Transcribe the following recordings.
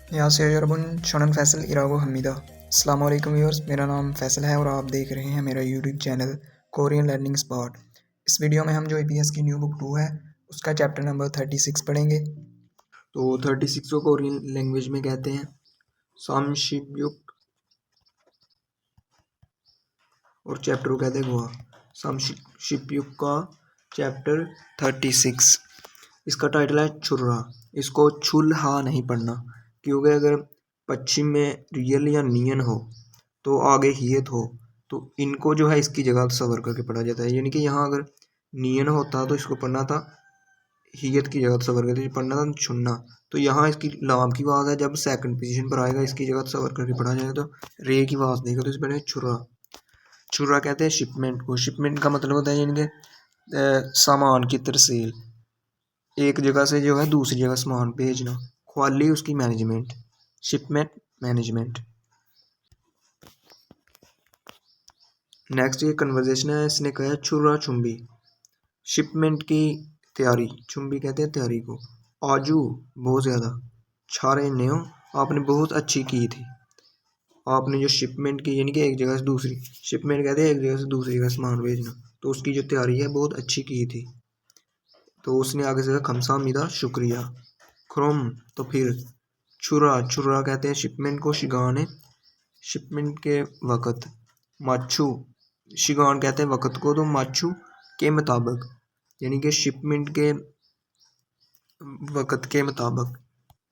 यहाँ से यरबुन शनन फैसल इरागो हमीदा। अस्सलाम वालेकुम व्यूअर्स, मेरा नाम फैसल है और आप देख रहे हैं मेरा YouTube channel Korean learning spot. इस वीडियो में हम जो ईपीएस की न्यू बुक 2 है उसका चैप्टर नंबर 36 पढ़ेंगे। तो 36 को कोरियन लैंग्वेज में कहते हैं सामशिप्युक और चैप्टर को कहते हैं गोवा। सामशिप्युक का चैप्टर 36, इसका टाइटल है छुर्रा। इसको छुल हा नहीं पढ़ना, क्योंकि अगर पश्चिम में रियल या नियन हो तो आगे हियत हो तो इनको जो है इसकी जगह सवर करके पढ़ा जाता है। यानी कि यहाँ अगर नियन होता तो इसको पढ़ना था हियत की जगह सवर करके पढ़ना था छुन्ना। तो यहाँ इसकी लाम की आवाज़ है, जब सेकंड पोजीशन पर आएगा इसकी जगह सवर करके पढ़ा जाएगा तो रे की आवाज़ देगा, तो इस पर छुरा। छुरा कहते हैं शिपमेंट को। शिपमेंट का मतलब होता है यानी कि सामान की तरसील, एक जगह से जो है दूसरी जगह सामान भेजना। ख्वाली उसकी मैनेजमेंट, शिपमेंट मैनेजमेंट। नेक्स्ट ये कन्वर्जेशन है, इसने कहा छुरा चुंबी, शिपमेंट की तैयारी, चुंबी कहते हैं तैयारी को। आजू बहुत ज़्यादा, छारे न्यो आपने बहुत अच्छी की थी। आपने जो शिपमेंट की यानी कि एक जगह से दूसरी, शिपमेंट कहते हैं एक जगह से दूसरी जगह सामान भेजना, तो उसकी जो तैयारी है बहुत अच्छी की थी। तो उसने आगे से कहा खमसामीदा शुक्रिया। क्रोम तो फिर छुरा, छुरा कहते हैं शिपमेंट को शिगाने, शिपमेंट के वक़्त। माछू, शिगान कहते हैं वक़्त को, तो माछू के मुताबिक यानी कि शिपमेंट के वक़्त के मुताबिक।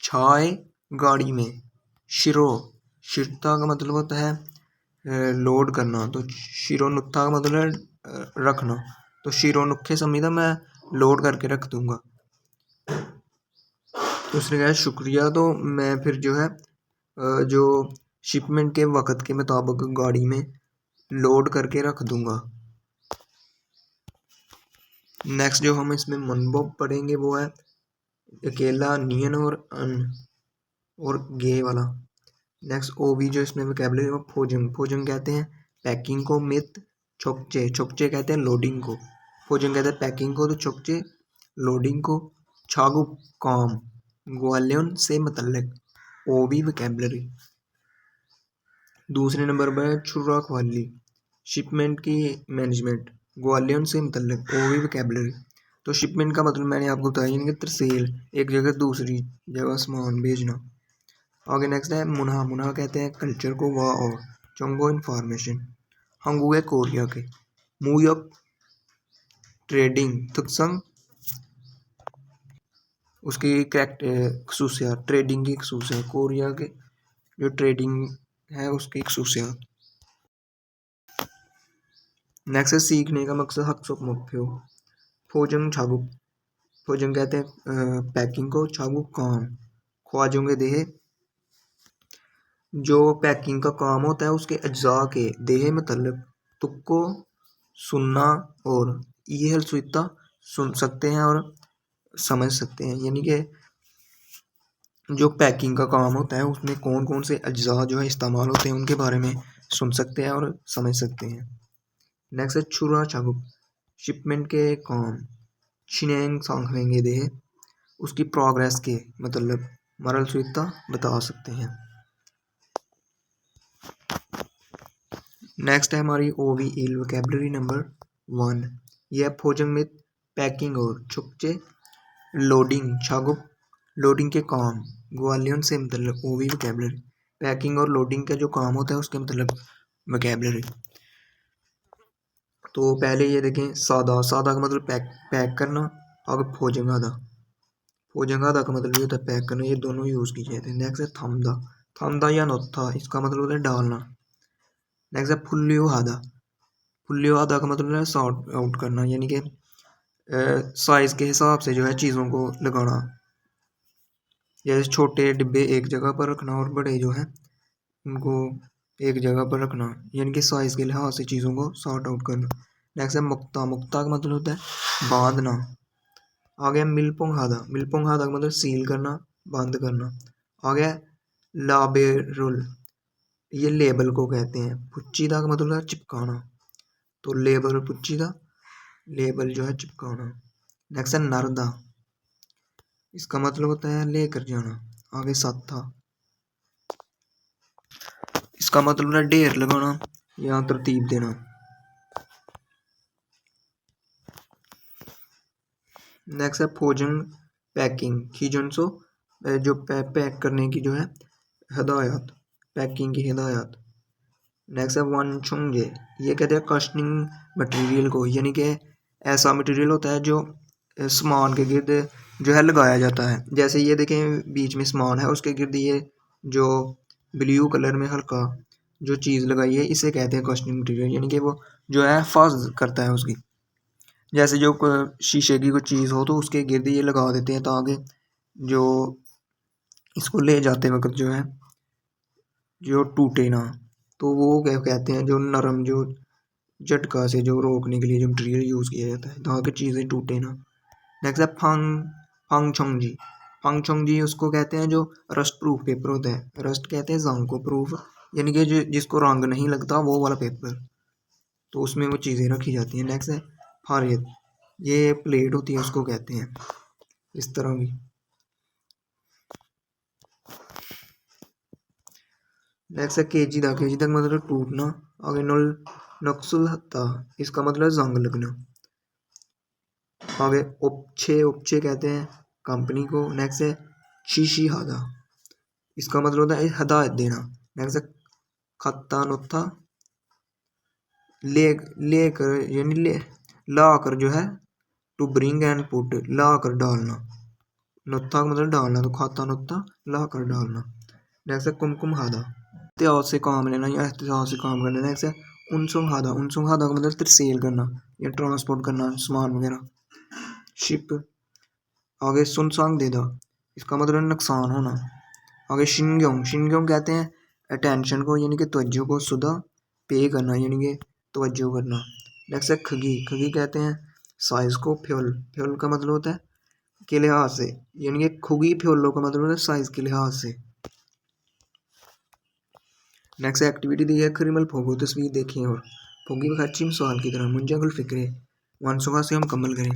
छाए गाड़ी में, शिरो, शिरता का मतलब होता है लोड करना, तो शिरोनुत्था का मतलब है रखना, तो शिरोनुखे समीदा मैं लोड करके रख दूंगा। तो उसने कहा शुक्रिया, तो मैं फिर जो है जो शिपमेंट के वक़्त के मुताबिक गाड़ी में लोड करके रख दूंगा। नेक्स्ट जो हम इसमें मनबोब पढ़ेंगे वो है अकेला, नियन और अन और गे वाला। नेक्स्ट ओ भी जो इसमें वोकैबुलरी है फोजंग, फोजंग कहते हैं पैकिंग को। मित छोकचे, छोकचे कहते हैं लोडिंग को। फोजंग कहते हैं पैकिंग को, तो छोकचे लोडिंग को। छागु काम, ग्वालियन से मतलब ओ भी वोकैबुलरी। दूसरे नंबर पर छुरा ख्वाली, शिपमेंट की मैनेजमेंट, ग्वालियन से मतलब ओ भी वोकैबुलरी। तो शिपमेंट का मतलब मैंने आपको बताया यानी कि तरसेल, एक जगह दूसरी जगह सामान भेजना। आगे नेक्स्ट है मुनहा, मुनहा कहते हैं कल्चर को। वाह और चंगो इंफॉर्मेशन, हंगुए कोरिया के। मुयक ट्रेडिंग तुक्संग, उसकी खसूसियात, ट्रेडिंग की खसूसियात, कोरिया के जो ट्रेडिंग है उसकी खसूसियात। नेक्स्ट है सीखने का मकसद हक सुक मुख्यो। फोजंग छागु, फोजंग कहते हैं पैकिंग को, छागु काम ख्वाजोंगे देहे, जो पैकिंग का काम होता है उसके अज्जा के, देहे मतलब तुक्को सुनना, और ये हलसुइता सुन सकते हैं और समझ सकते हैं। यानी कि जो पैकिंग का काम होता है उसमें कौन कौन से अज्जा जो है इस्तेमाल होते हैं उनके बारे में सुन सकते हैं और समझ सकते हैं। नेक्स्ट है छुरा चागुप, शिपमेंट के काम। छिनेंग सांखेंगे दे, उसकी प्रोग्रेस के मतलब मरल सुइता बता सकते हैं। नेक्स्ट है हमारी O V L vocabulary number 1। यह फोजंग में पैकिंग और छुपचे लोडिंग, छागुप लोडिंग के काम, ग्वालियन से मतलब ओ वी वोकैबुलरी, पैकिंग और लोडिंग का जो काम होता है उसके मतलब वोकैबुलरी। तो पहले ये देखें सादा, सादा का मतलब पैक, पैक करना। आगे फोजंग आधा, फोजंग आधा का मतलब ये होता है पैक करना, ये दोनों यूज़ किए जाते हैं। नेक्स्ट है थमदा, थमदा या नोथा, इसका मतलब होता है डालना। नेक्स्ट है फुल्लियो आधा, फुल्लियो आधा का मतलब है सॉर्ट आउट करना, यानी कि साइज़ के हिसाब से जो है चीज़ों को लगाना। जैसे छोटे डिब्बे एक जगह पर रखना और बड़े जो है उनको एक जगह पर रखना, यानी कि साइज़ के लिहाज से चीज़ों को सॉर्ट आउट करना। नेक्स्ट है मुक्ता, मुक्ता का मतलब होता है बांधना। आगे मिलपोंग हादा, मिलपोंग हादा का मतलब सील करना, बंद करना। आगे लाबेरुल, ये लेबल को कहते हैं। पुच्चीदा का मतलब है चिपकाना, तो लेबल पुच्चीदा, लेबल जो है चिपकाना। नेक्स्ट है नरदा, इसका मतलब होता है लेकर जाना। आगे साथा, इसका मतलब है ढेर लगाना या तरतीब देना। नेक्स्ट है फोजिंग पैकिंग खीजनसो जो पैक करने की जो है हदायत, पैकिंग की हिदायत। नेक्स्ट है वन छुंगे, ये कहते हैं कस्टनिंग मटेरियल को, यानी कि ऐसा मटेरियल होता है जो सामान के गिर्द जो है लगाया जाता है। जैसे ये देखें बीच में सामान है, उसके गिर्द ये जो ब्लू कलर में हल्का जो चीज़ लगाई है इसे कहते हैं कस्टनिंग मटेरियल, यानी कि वो जो है हिफाजत करता है उसकी। जैसे जो शीशे की कुछ चीज़ हो तो उसके गिर्द ये लगा देते हैं ताकि जो इसको ले जाते वक्त जो है जो टूटे ना। तो वो क्या कहते हैं जो नरम जो झटका से जो रोकने के लिए जो मटेरियल यूज़ किया जाता है ताकि चीज़ें टूटे ना। नेक्स्ट है फंग छोंग जी उसको कहते हैं जो रस्ट प्रूफ पेपर होता है। रस्ट कहते हैं जंग को, प्रूफ यानी कि जो जिसको रंग नहीं लगता वो वाला पेपर, तो उसमें वो चीज़ें रखी जाती हैं। नेक्स्ट है फारियत, ये प्लेट होती है उसको कहते हैं इस तरह की। नेक्स्ट है केजी तक मतलब टूटना। आगे नक्सुल हत्ता, इसका मतलब जंग लगना। आगे उपछे कहते हैं कंपनी को। नेक्स्ट है शीशी हादा, इसका मतलब होता है हदायत देना। नेक्स्ट है खत्ता नुत्था, ले कर यानी ला कर जो है टू ब्रिंग एंड पुट, ला कर डालना। नुत्था का मतलब डालना, तो खाता नुत्था ला कर डालना। नेक्स्ट है कुमकुम हादा, एहतियात से काम लेना या एहतियात से काम करना। नेक्स्ट है उनसुम हादा का मतलब तरसेल करना या ट्रांसपोर्ट करना सामान वगैरह, शिप। आगे सुनसांग देदा, इसका मतलब नुकसान होना। आगे शिनग्योंग कहते हैं अटेंशन को, यानी कि तवज्जो को सुधा पे करना, यानी कि तवज्जो करना। नेक्स्ट है खगी कहते हैं साइज को। फ्योल का मतलब होता है के लिहाज से, यानी कि खुगी फ्योलो का मतलब होता है साइज के लिहाज से। नेक्स्ट एक्टिविटी दी है खरीमल फोगो, तस्वीर देखें और फोगी बखच्ची मिसाल की तरह मुंजागुल फिक्रे वानसुखा से हम कमल करें।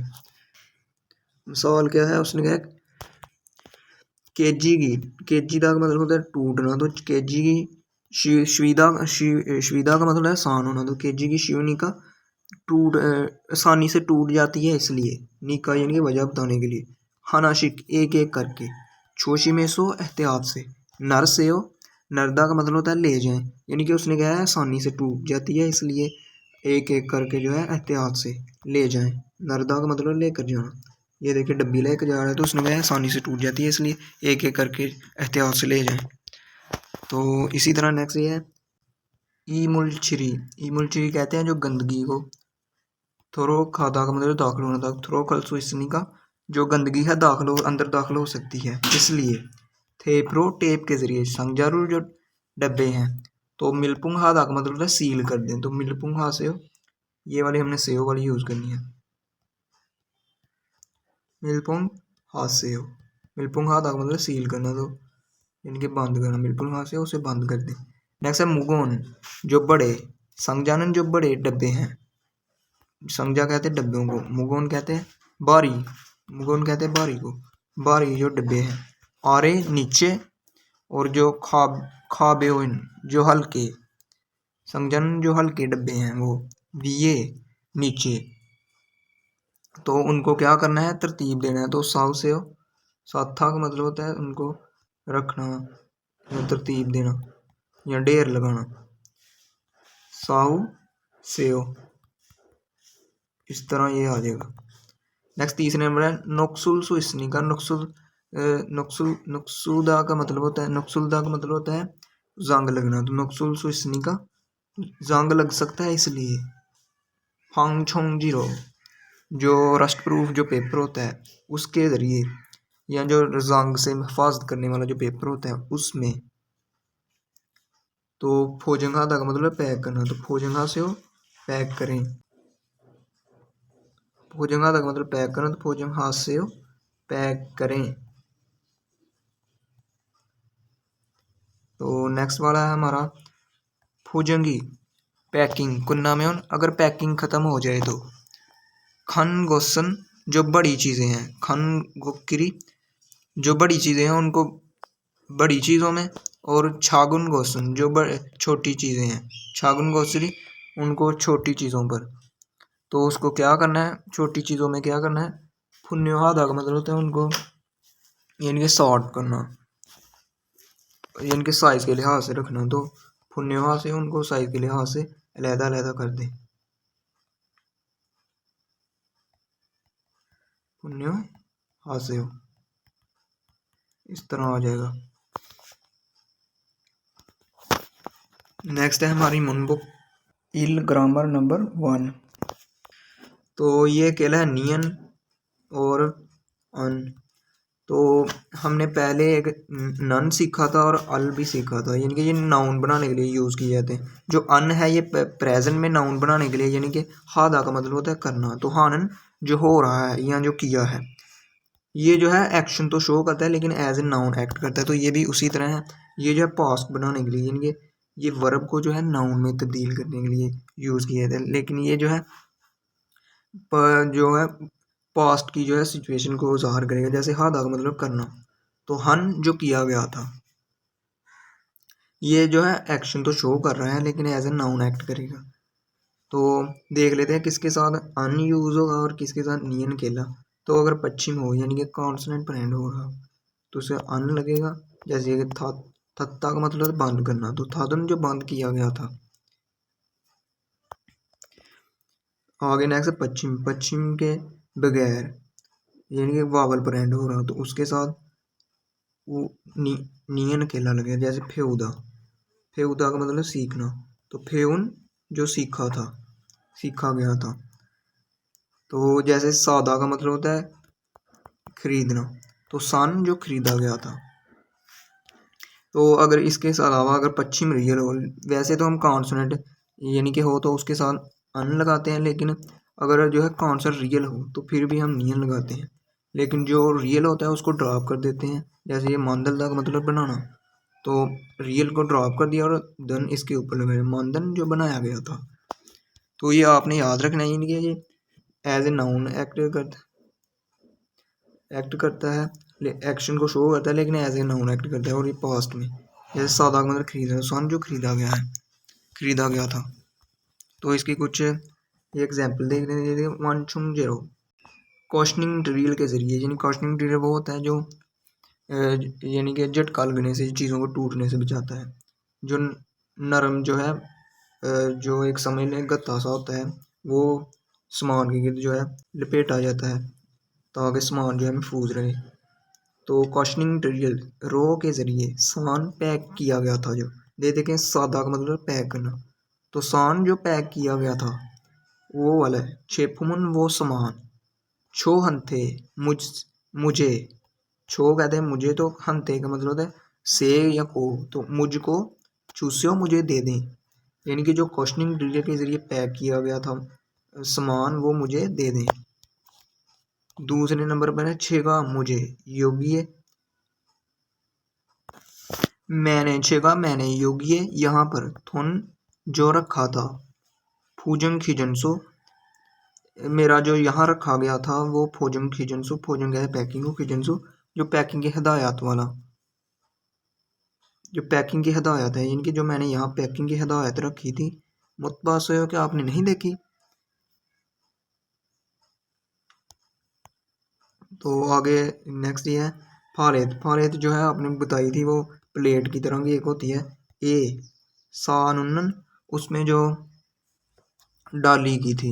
मिसाल क्या है, उसने कहा केजी का मतलब होता है टूटना, तो केजी की श्विदा का मतलब है आसान होना, तो केजी की शिवनी का टूट आसानी से टूट जाती है इसलिए, निका यानी कि वजह बताने के लिए। हानाशिक एक एक करके, छोशी में सो एहतियात से, नर से हो नरदा का मतलब होता है ले जाएं, यानी कि उसने कहा है आसानी से टूट जाती है इसलिए एक एक करके जो है एहतियात से ले जाएं। नरदा का मतलब लेकर जाना। ये देखिए डब्बी लेकर जा रहा है तो उसने कहा आसानी से टूट जाती है इसलिए एक एक करके एहतियात से ले जाएं। तो इसी तरह नेक्स्ट ये है ई मुलछिरी कहते हैं जो गंदगी को। थोरो खादा का मतलब दाखिल होना था, थोरो खलसो इसनी का जो गंदगी है अंदर दाखिल हो सकती है इसलिए। थेप्रो टेप के जरिए, संजारू जो डब्बे हैं, तो मिलपुंग हादा का मतलब है सील कर दें, तो मिलपुंग हा से ये वाली हमने सेव वाली यूज करनी है। मिलपुंग हा से मिलपुंग हादा का मतलब सील करना, तो इनके बंद करना, मिलपुंग हा से उसे बंद कर दें। नेक्स्ट है मुगोन जो बड़े, संजानन जो बड़े डब्बे हैं, संजा कहते हैं डब्बों को, मुगोन कहते हैं बारी, मुगोन कहते हैं बारी को, बारी जो डब्बे हैं। आरे नीचे, और जो खाबे जो हल्के, संजन जो हल्के डब्बे हैं वो विये नीचे, तो उनको क्या करना है तरतीब देना है, तो साव से साथा का मतलब होता है उनको रखना या तरतीब देना या ढेर लगाना। साहू से इस तरह ये आ जाएगा। नेक्स्ट तीसरे नंबर है नक्सुल सुइसनी का। नक्सुदा का मतलब होता है, नक्सुलदा का मतलब होता है जंग लगना, तो नक्सुल सुइसनी का जंग लग सकता है इसलिए। फांग छोंग जीरो जो रस्ट प्रूफ जो पेपर होता है उसके ज़रिए, या जो जंग से हिफाजत करने वाला जो पेपर होता है उसमें, तो फोजंगा का मतलब पैक करना, तो फोजंगा से हो पैक करें, फोजंग हाथ का मतलब पैक करना, तो फोजंग हाथ से हो पैक करें। तो नेक्स्ट वाला है हमारा फुजंगी पैकिंग कुन्ना में अगर पैकिंग ख़त्म हो जाए तो। खन गोसन जो बड़ी चीज़ें हैं, खन गोकिरी जो बड़ी चीज़ें हैं उनको बड़ी चीज़ों में, और छागुन गोसन जो छोटी चीज़ें हैं, छागुन गोसरी उनको छोटी चीज़ों पर। तो उसको क्या करना है, छोटी चीज़ों में क्या करना है, पुण्योहादा का मतलब होता है उनको यानी कि सॉर्ट करना, यानी कि साइज के लिहाज से रखना। तो पुण्योहा से उनको साइज के लिहाज से अलहदा अलहदा कर दें, पुण्यो हासे हो, इस तरह आ जाएगा। नेक्स्ट है हमारी मुनबुक इल ग्रामर नंबर 1। तो ये अकेला है नियन और अन। तो हमने पहले एक नन सीखा था और अल भी सीखा था, यानी कि ये नाउन बनाने के लिए यूज़ किए जाते हैं। जो अन है ये प्रेजेंट में नाउन बनाने के लिए, यानी कि हादा का मतलब होता है करना। तो हानन जो हो रहा है या जो किया है, ये जो है एक्शन तो शो करता है लेकिन एज ए नाउन एक्ट करता है। तो ये भी उसी तरह है, ये जो है पास्ट बनाने के लिए, यानी कि ये वर्ब को जो है नाउन में तब्दील करने के लिए यूज़ किया जाता है। लेकिन ये जो है जो है पास्ट की जो है सिचुएशन को ज़ाहिर करेगा। जैसे हादा का मतलब करना, तो हन जो किया गया था, ये जो है एक्शन तो शो कर रहा है लेकिन एज ए नाउन एक्ट करेगा। तो देख लेते हैं किसके साथ अन यूज होगा और किसके साथ नियन केला। तो अगर पश्चिम हो यानी कि कॉन्सोनेंट पर एंड हो रहा तो उसे अन लगेगा। जैसे कि था, थत्ता का मतलब बंद करना, तो थादन जो बंद किया गया था। आगे नेक्स्ट पश्चिम, पश्चिम के बगैर यानी कि वावल पर एंड हो रहा तो उसके साथ वो नियन केला लगेगा। जैसे फेउदा, फेउदा का मतलब सीखना, तो फेउन जो सीखा था, सीखा गया था। तो जैसे सादा का मतलब होता है खरीदना, तो सन जो खरीदा गया था। तो अगर इसके अलावा अगर पश्चिम रियल हो, वैसे तो हम कॉन्सोनेंट यानी कि हो तो उसके साथ अन लगाते हैं, लेकिन अगर जो है कॉन्सोनेंट रियल हो तो फिर भी हम नियन लगाते हैं। लेकिन जो रियल होता है उसको ड्रॉप कर देते हैं। जैसे ये मानदल का मतलब बनाना, तो रियल को ड्रॉप कर दिया और धन इसके ऊपर लगाया, मानदन जो बनाया गया था। तो ये आपने याद रखना है, यानी कि ये एज ए नाउन एक्ट करता है, एक्शन को शो करता है लेकिन एज ए नाउन एक्ट करता है। और ये पास्ट में, जैसे सादा मतलब खरीदना, सन जो खरीदा गया है, खरीदा गया था। तो इसकी कुछ एग्जाम्पल देख लेते हैं। 1 क्वेश्चनिंग ड्रिल के जरिए, यानी क्वेश्चनिंग ड्रिल वो होता है जो यानी कि झटका लगने से, चीज़ों को टूटने से बचाता है। जो नरम जो है जो एक समझ लें गत्ता सा होता है, वो सामान के गिर्द जो है लपेटा जाता है ताकि सामान जो है महफूज रहे। तो क्वेश्चनिंग मटेरियल रो के जरिए सामान पैक किया गया था। जो दे देखें सादा का मतलब पैक करना, तो सामान जो पैक किया गया था वो वाला है। छेपुमन वो सामान, छो हंथे मुझे, छो कहते हैं मुझे, तो हंते का मतलब होता है से या को, तो मुझको चूस्यो मुझे दे दें, यानी कि जो क्वेश्चनिंग ड्रिल के जरिए पैक किया गया था सामान वो मुझे दे दें। दूसरे नंबर पर है छेगा मुझे योगी, मैंने छेगा मैंने योगी यहाँ पर थुन जो रखा था, फूजंग खिजनसो मेरा जो यहाँ रखा गया था वो फोजंग खिजनसो, फोजंग है पैकिंग को, खिजनसो जो पैकिंग की हिदायत वाला, जो पैकिंग की हिदायत है, इनकी जो मैंने यहाँ पैकिंग की हिदायत रखी थी, मुतबास हो क्या आपने नहीं देखी। तो आगे नेक्स्ट ये है फारेत, फारेत जो है आपने बताई थी वो प्लेट की तरह की एक होती है। ए सानुन उसमें जो डाली की थी,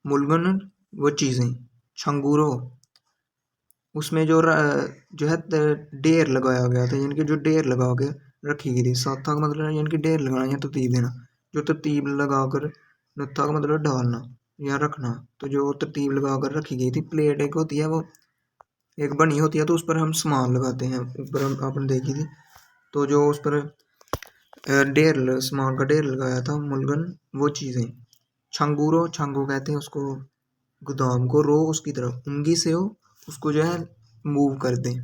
मुलगन वो चीज़ें, छंगूरो उसमें जो है ढेर लगाया गया था, यानी कि जो ढेर लगा के रखी गई थी। साथा का मतलब है यानी कि ढेर लगाना या तरतीब देना, जो तरतीब लगा कर, नत्था का मतलब डालना या रखना, तो जो तरतीब लगा कर रखी गई थी। प्लेट एक होती है, वो एक बनी होती है, तो उस पर हम सामान लगाते हैं, ऊपर हम आपने देखी थी। तो जो उस पर ढेर सामान का ढेर लगाया था, मुलगन वो चीज़ें, छंगूरो छंगू कहते हैं उसको गोदाम को, रो उसकी तरफ, उंगी से हो उसको जो है मूव कर दें।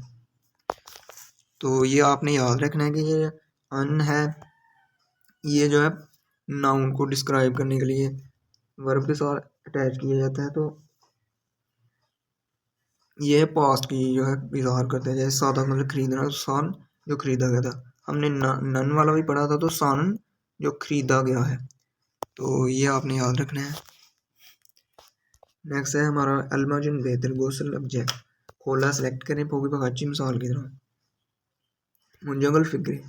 तो ये आपने याद रखना है कि ये अन है, ये जो है नाउन को डिस्क्राइब करने के लिए वर्ब के साथ अटैच किया जाता है। तो ये पास्ट की जो है इजहार करते हैं। जैसे सादा मतलब खरीदना, सान जो खरीदा गया था। हमने नन वाला भी पढ़ा था, तो सानन जो खरीदा गया है, तो ये आपने याद रखना है। नेक्स्ट है हमारा अलमाजुन बेहतर गोसल ऑब्जेक्ट खोला सेलेक्ट करें फोगी पकाची मिसाल की तरह मुंजंगल फिक्रे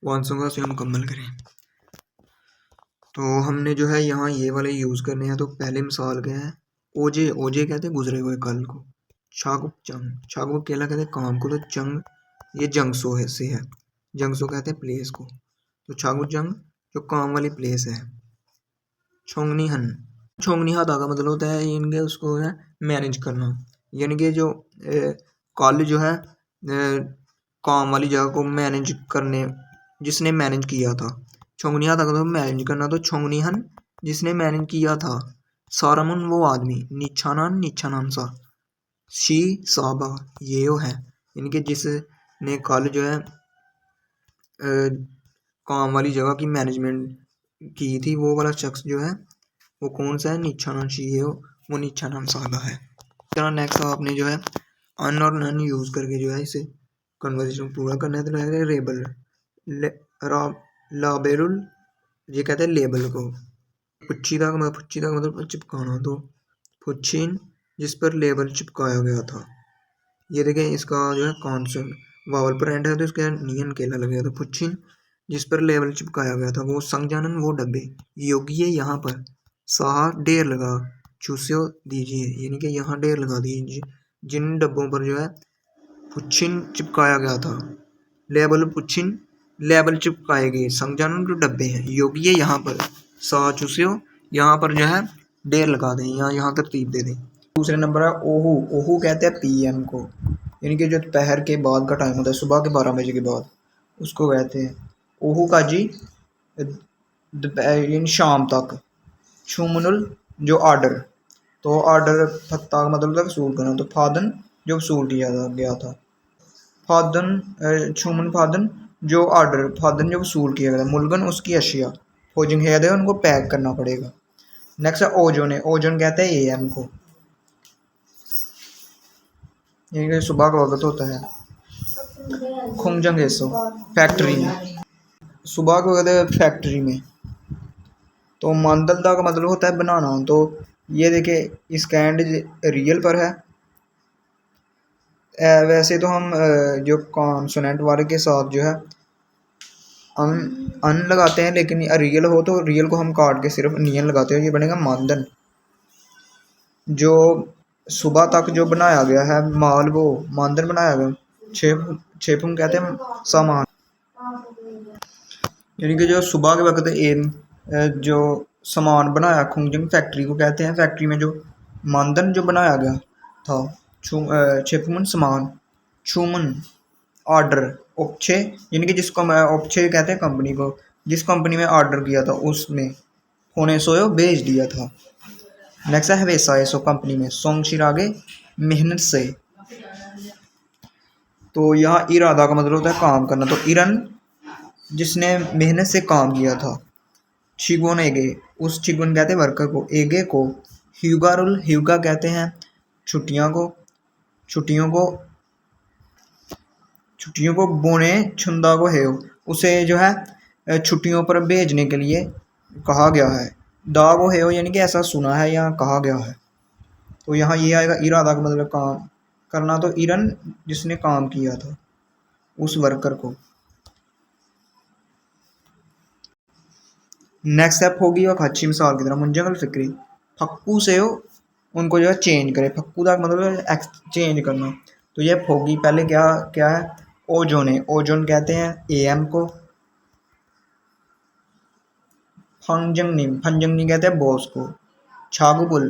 वांसों से मुकम्मल करें। तो हमने जो है यहाँ ये वाले यूज़ करने हैं। तो पहले मिसाल क्या है, ओजे ओजे कहते हैं गुजरे हुए कल को। छागुप चंग छागुप केला कहते हैं काम को, तो चंग ये जंगसो है से है, जंगसो कहते हैं प्लेस को। तो छागुप जंग जो काम वाली प्लेस है। छोंगनी हन छोंगनी हाथा का मतलब होता है इनके उसको है मैनेज करना, यानी कि जो कल जो है काम वाली जगह को मैनेज करने जिसने मैनेज किया था। छोंगनी हाथा का मतलब मैनेज करना, तो छोंगनी हन जिसने मैनेज किया था। सारामुन वो आदमी, निछानान निछानान सा, शी साबा ये वो है, इनके जिसने कल जो है काम वाली जगह की मैनेजमेंट की थी, वो वाला शख्स जो है वो कौन सा है, निछानान शी है वो निछानान साबा है। तरह नेक्स्ट आपने जो है अन और नन यूज करके जो है इसे कन्वर्सेशन पूरा करना है। तो लगेगा रेबल लाबेरुल ये कहते हैं लेबल को। फुच्छीदा का मतलब चिपकाना, तो फुच्छीन जिस पर लेबल चिपकाया गया था। ये देखें इसका जो है कॉन्सोनेंट वावल पर एंड है, तो इसका नियन केला लगेगा। तो फुच्छीन जिस पर लेबल चिपकाया गया था, वो संगजानन वो डब्बे, योगी यहाँ पर साहा ढेर लगा, चूस्यो दीजिए, यानी कि यहाँ ढेर लगा दीजिए जिन डब्बों पर जो है पुच्छिन चिपकाया गया था। लेबल पुच्छिन लेबल चिपकाए गए, संगजानन जो डब्बे हैं, योगी यहाँ पर साहा चूस्यो यहाँ पर जो है ढेर लगा दें, यहाँ तरतीब दे दें। दूसरे नंबर है ओहू ओहू कहते हैं पीएम को, यानी कि जो दोपहर के बाद का टाइम होता है, सुबह के 12 बजे के बाद, उसको कहते हैं ओहू का जी इन शाम तक। छुमनुल जो आर्डर, तो आर्डर फत्ता का मतलब वसूल करना, तो फादन जो वसूल किया गया था। फादन छुमन फादन जो आर्डर फादन जो वसूल किया गया था। मुलगन उसकी अशिया, फौजिंग है उनको पैक करना पड़ेगा। नेक्स्ट है ओजोन है, ओजोन कहते हैं एएम को, ये सुबह का वक्त होता है। खुंगजंगेसो फैक्ट्री में, सुबह को कहते हैं फैक्ट्री में। तो मानदलदा का मतलब होता है बनाना, तो ये देखे इसका एंड रियल पर है। वैसे तो हम जो कॉन्सोनेंट वाले के साथ जो है अन लगाते हैं, लेकिन रियल हो तो रियल को हम काट के सिर्फ नियन लगाते हैं, ये बनेगा मानदन। जो सुबह तक जो बनाया गया है माल, वो मानदन बनाया गया। छेपुम कहते हैं सामान, यानी कि जो सुबह के वक्त जो सामान बनाया खुंगजिंग फैक्ट्री को कहते हैं। फैक्ट्री में जो मानदन जो बनाया गया था। छेपुमन सामान, छुमन ऑर्डर, ओपछे यानी कि जिसको ओपछे कहते हैं कंपनी को, जिस कंपनी में ऑर्डर किया था उसमें होने सोयो भेज दिया था। नेक्स्ट है हवेसा सो कंपनी में, सोंग शिरागे मेहनत से। तो यहाँ इरादा का मतलब होता है काम करना, तो इरन जिसने मेहनत से काम किया था। छिगुन एगे उस छिगुन कहते हैं वर्कर को, एगे को ह्यूगारुल ह्यूगा कहते हैं छुट्टियों को, छुट्टियों को बोने छुंदा को है उसे जो है छुट्टियों पर भेजने के लिए कहा गया है। दा को है यानी कि ऐसा सुना है या कहा गया है। तो यहाँ ये आएगा इरादा का मतलब काम करना, तो इरन जिसने काम किया था उस वर्कर को। नेक्स्ट स्टेप होगी वह अच्छी मिसाल की तरह मुंजंगल फिक्री, फक्कू से हो उनको जो है चेंज करे। फक्कू का मतलब एक्सचेंज करना। तो ये फोगी पहले क्या क्या है, ओजोन है, ओजोन कहते हैं एएम को। फंजंगनी कहते हैं बॉस को। छागुबुल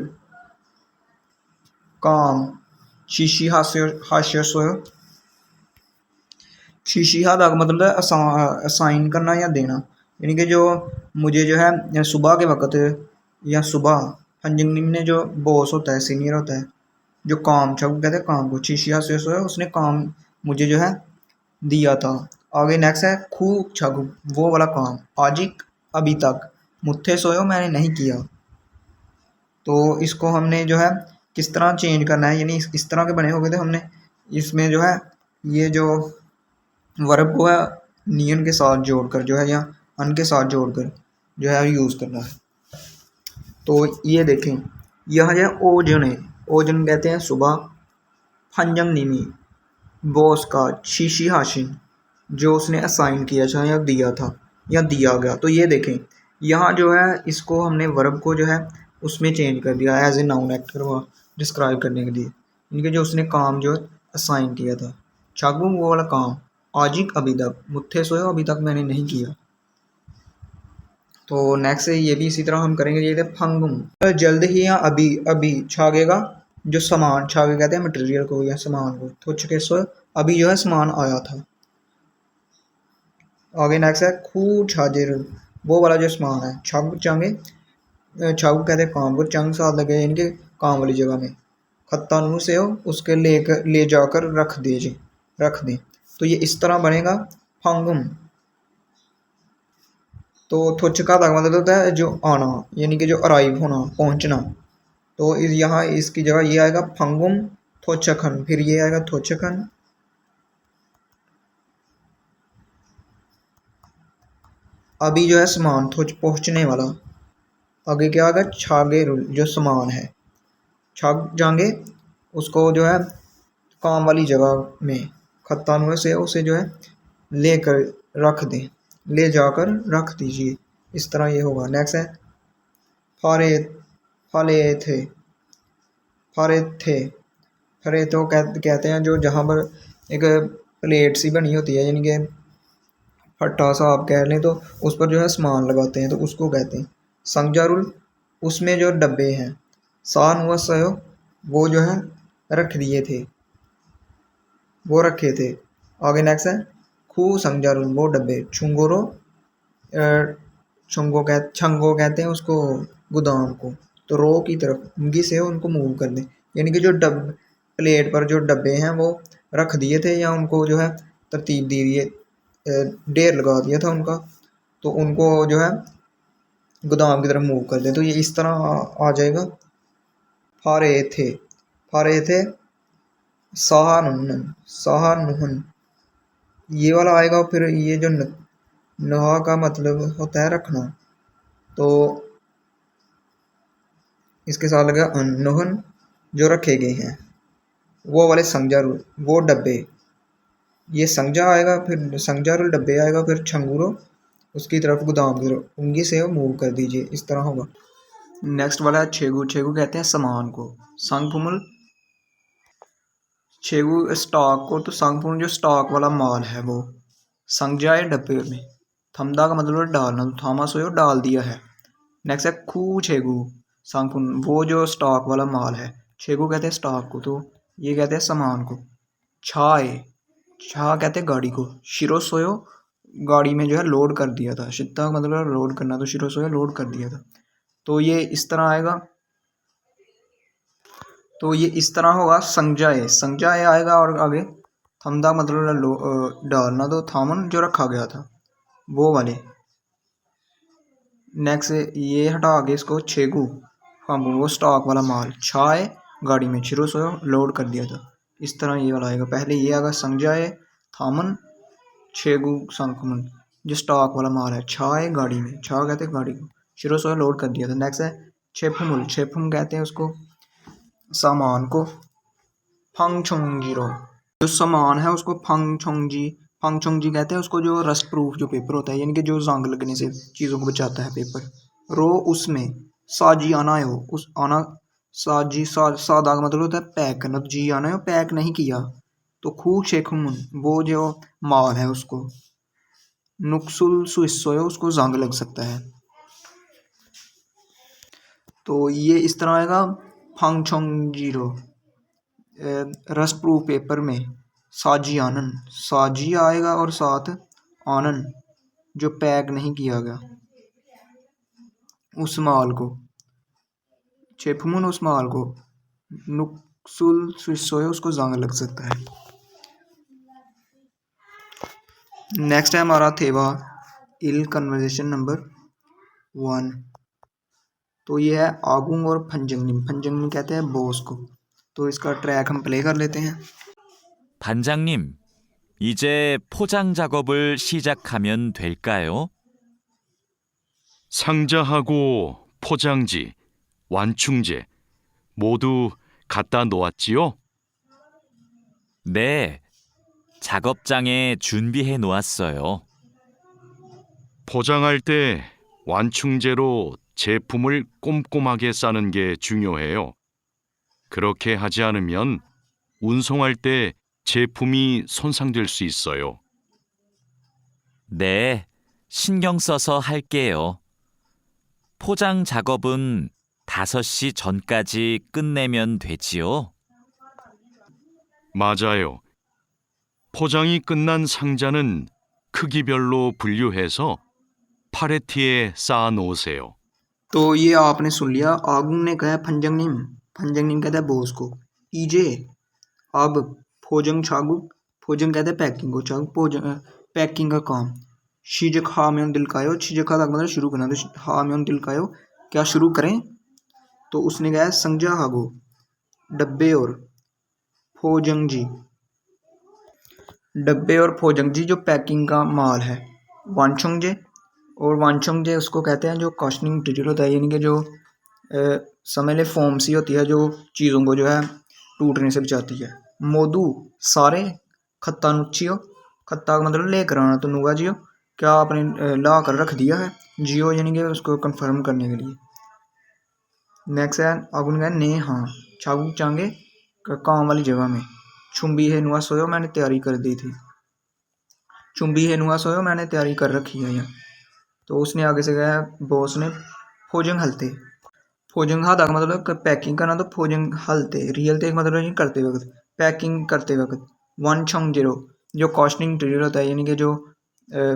काम, शीशी हास्य सोयो, शीशी हादा का मतलब है असाइन करना या देना, यानी कि जो मुझे जो है सुबह के वक्त या सुबह फंजंगनी ने जो बॉस होता है सीनियर होता है जो काम छागु कहते हैं काम को, शीशी हास्य सोयो उसने काम मुझे जो है दिया था। आगे नेक्स्ट है खू छागु वो वाला काम, आजिक अभी तक, मुत्थे सोयो मैंने नहीं किया। तो इसको हमने जो है किस तरह चेंज करना है, यानी इस तरह के बने हो गए थे हमने। इसमें जो है ये जो वर्ब को है नियन के साथ जोड़कर जो है या अन के साथ जोड़कर जो है यूज़ करना है। तो ये देखें, यह है ओजन है, ओजन कहते हैं सुबह, फंजंग निमी बॉस का, शीशी हाशिन जो उसने असाइन किया था या दिया था या दिया गया। तो ये देखें, यहाँ जो है इसको हमने वर्ब को जो है उसमें चेंज कर दिया एज ए नाउन एक्टर हुआ डिस्क्राइब करने के लिए, इनके जो उसने काम जो असाइन किया था। छागू वो वाला काम, आजिक अभी तक, मुत्थे सोए अभी तक मैंने नहीं किया। तो नेक्स्ट है ये भी इसी तरह हम करेंगे। ये थे फंगुम, जल्द ही या अभी अभी छागेगा जो सामान, छागे कहते हैं मटेरियल को या सामान को। तो चुके सो अभी जो है सामान आया था। आगे नेक्स्ट है खू छाजिर, वो वाला जो सामान है। छग चांगे, छागू कहते हैं काम को, चंग साथ लगे इनके काम वाली जगह में। खत्ता नू से हो उसके ले जाकर रख दीजिए, रख दें। तो ये इस तरह बनेगा फंगुम। तो थुचका का मतलब होता है जो आना, यानी कि जो अराइव होना, पहुंचना। तो यहाँ इसकी जगह ये आएगा फंगुम थोचखन, फिर ये आएगा थोचखन। अभी जो है सामान थोच पहुंचने वाला, आगे क्या आएगा छागे जो सामान है। छाग जाएंगे उसको जो है काम वाली जगह में, खत्तानुए से उसे जो है लेकर रख दें, ले जाकर रख दीजिए। इस तरह ये होगा। नेक्स्ट है फारे, फाले थे, फारे थे, फरे तो कहते हैं जो जहाँ पर एक प्लेट सी बनी होती है, यानी कि फट्टा सा आप कह लें, तो उस पर जो है सामान लगाते हैं तो उसको कहते हैं संगजारुल, उसमें जो डब्बे हैं। सान हुआ सयो, वो जो है रख दिए थे, वो रखे थे। आगे नेक्स्ट है खू संगजारुल, वो डब्बे। छुंगोरो, छंगो कहते हैं उसको गोदाम को। तो रो की तरफ उंगी से उनको मूव कर दें, यानी कि जो प्लेट पर जो डब्बे हैं वो रख दिए थे या उनको जो है तरतीब दी दिए, ढेर लगा दिया था उनका, तो उनको जो है गोदाम की तरफ मूव कर दें। तो ये इस तरह आ जाएगा फारे थे, फारे थे साहानुहन, साहानुहन ये वाला आएगा। फिर ये जो नहा का मतलब होता है रखना, तो इसके साथ लगा अनोहन जो रखे गए हैं, वो वाले संगजारुल वो डब्बे, ये संगजा आएगा, फिर संगजारुल डब्बे आएगा, फिर छंगूरो उसकी तरफ गोदाम की तरफ उंगली से मूव कर दीजिए। इस तरह होगा। नेक्स्ट वाला है छेगू, छेगू कहते हैं सामान को। संगफुमुल, छेगू स्टॉक को, तो संगफुमुल जो स्टॉक वाला माल है वो। संगजाए डब्बे में, थमदा का मतलब है डालना, तो थामा सोयो डाल दिया है। नेक्स्ट है खू छेगू, सांगफुन वो जो स्टॉक वाला माल है। छेगू कहते हैं स्टॉक को, तो ये कहते हैं सामान को। छाए, छा कहते हैं गाड़ी को। शिरो सोयो गाड़ी में जो है लोड कर दिया था, शिद्दा का मतलब लोड करना, तो शिरो सोयो लोड कर दिया था। तो ये इस तरह आएगा। तो ये इस तरह होगा संजाए, संजाए आएगा। और आगे थमदा मतलब डालना, तो थामन जो रखा गया था वो वाले। नेक्स्ट ये हटा के इसको छेगू, हाँ वो स्टॉक वाला माल। छाए गाड़ी में, छिरो सोयो लोड कर दिया था। इस तरह ये वाला आएगा। पहले ये आएगा संजाए थामन छेगू संकमन, जो स्टॉक वाला माल है। छाए गाड़ी में, छा कहते हैं गाड़ी को, छिरो सोयो लोड कर दिया था। नेक्स्ट है छेफुमुल, छेफुम कहते हैं उसको सामान को। फंग छोंगजीरो, जो सामान है उसको फंग छोंगजी, फंग छोंगजी कहते हैं उसको जो रस्ट प्रूफ जो पेपर होता है, यानी कि जो जंग लगने से चीज़ों को बचाता है पेपर। रो उसमें, साजी आना है, उस आना साजी सादा का मतलब होता है पैक करना, तो जी आना है पैक नहीं किया। तो खू शेखुमुन वो जो माल है उसको। नुक्सुल सुइसोय उसको जंग लग सकता है। तो ये इस तरह आएगा फंग छोंग जीरो। रस्ट प्रूफ पेपर में साजी आनन, साजी आएगा और साथ आनन जो पैक नहीं किया गया उस माल को। चेपमुन उस माल को, नुक्सुल सुइसोय उसको जंग लग सकता है। नेक्स्ट है हमारा थेवा इल कन्वर्सेशन नंबर 1। तो ये है आगुंग और फंजंगनिम, फंजंगनिम कहते हैं बॉस को। तो इसका ट्रैक हम प्ले कर लेते हैं। 반장님, 이제 포장 작업을 시작하면 될까요? 상자하고 포장지, 완충제 모두 갖다 놓았지요? 네, 작업장에 준비해 놓았어요. 포장할 때 완충제로 제품을 꼼꼼하게 싸는 게 중요해요. 그렇게 하지 않으면 운송할 때 제품이 손상될 수 있어요. 네, 신경 써서 할게요. 포장 작업은 5시 전까지 끝내면 되지요? 맞아요. 포장이 끝난 상자는 크기별로 분류해서 팔레트에 쌓아 놓으세요. तो ये आपने सुन लिया। आगुन ने कहा फंजंगनिम। फंजंगनिम कहता है बॉस को। ईजे अब फोजंग छागुक। फोजंग कहते हैं पैकिंग को। छागुक पैकिंग का काम। शीजक हाम्योन दिलकायो। शीजक का मतलब शुरू करना। तो हाम्योन दिलकायो क्या शुरू करें? तो उसने कहा संजा हागो डब्बे और फोजंगजी। डब्बे और फोजंगजी जो पैकिंग का माल है। वानचोंगजे और वानचोंगजे उसको कहते हैं जो कॉस्टनिंग मटीरियल होता है, यानी कि जो समझ ले फोम सी होती है जो चीज़ों को जो है टूटने से बचाती है। मोदू सारे खत्ता नुचियो। खत्ता का मतलब लेकर आना। तो नुगा जियो क्या आपने ला कर रख दिया है? जियो यानी कि उसको कंफर्म करने के लिए। नेक्स्ट है अगुन का ने हाँ छागू चांगे काम वाली जगह में। छुम्बी है नुआ सोयो मैंने तैयारी कर दी थी। चुम्बी है नुआ सोयो मैंने तैयारी कर रखी है यहाँ। तो उसने आगे से कहा बॉस ने फोजंग हलते। फोजंग हादा का मतलब पैकिंग करना। तो फोजंग हलते रियल थे मतलब नहीं करते वक्त, पैकिंग करते वक्त। वन छंग जीरो जो कॉस्टिंग मटीरियल होता है, यानी कि जो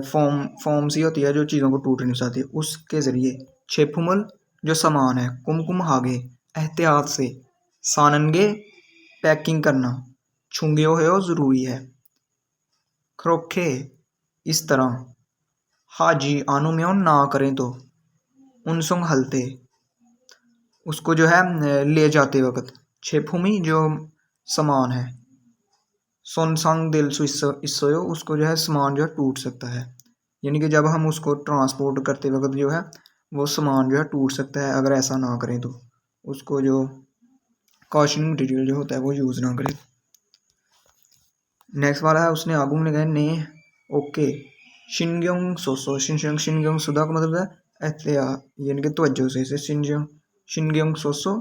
फॉर्म सी होती है जो चीज़ों को टूटने से आती है, उसके ज़रिए। छेफुमल जो सामान है। कुमकुम हागे एहतियात से। साननगे पैकिंग करना। छुंगियो है ज़रूरी है। खरोखे इस तरह। हाजी आनुम्योन ना करें तो। उनसुंग हलते उसको जो है ले जाते वक्त। छेफुमी जो सामान है। सोनसंग दिल इसो उसको जो है सामान जो है टूट सकता है, यानी कि जब हम उसको ट्रांसपोर्ट करते वक्त जो है वो सामान जो है टूट सकता है अगर ऐसा ना करें तो। उसको जो कॉशनिंग मटीरियल जो होता है वो यूज़ ना करें। नेक्स्ट वाला है उसने आगू ने कहा ने ओके शिनग्योंग सोसो। शिनग्योंग सुधा का मतलब है एहतियात, यानी कि तवज्जो से। शिनग्योंग सोसो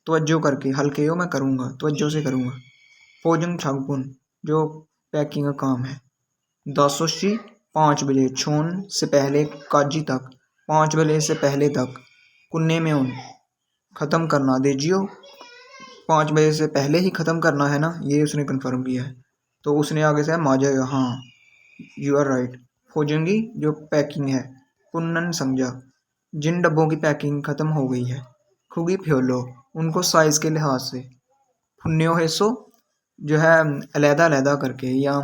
तवज्जो करके, हल्के हो मैं करूँगा, तवज्जो से करूँगा। फोजंग छागपुन जो पैकिंग का काम है। दासोशी 5 बजे। छोन से पहले काजी तक 5 बजे से पहले तक। कुन्ने में उन ख़त्म करना देजियो 5 बजे से पहले ही ख़त्म करना है ना, ये उसने कंफर्म किया है। तो उसने आगे से माजा हाँ यू आर राइट। फोजंगी जो पैकिंग है। कुन्नन समझा जिन डब्बों की पैकिंग ख़त्म हो गई है। खुगी फ्योलो उनको साइज़ के लिहाज से। फुन्यो हेसो जो है अलहदा करके या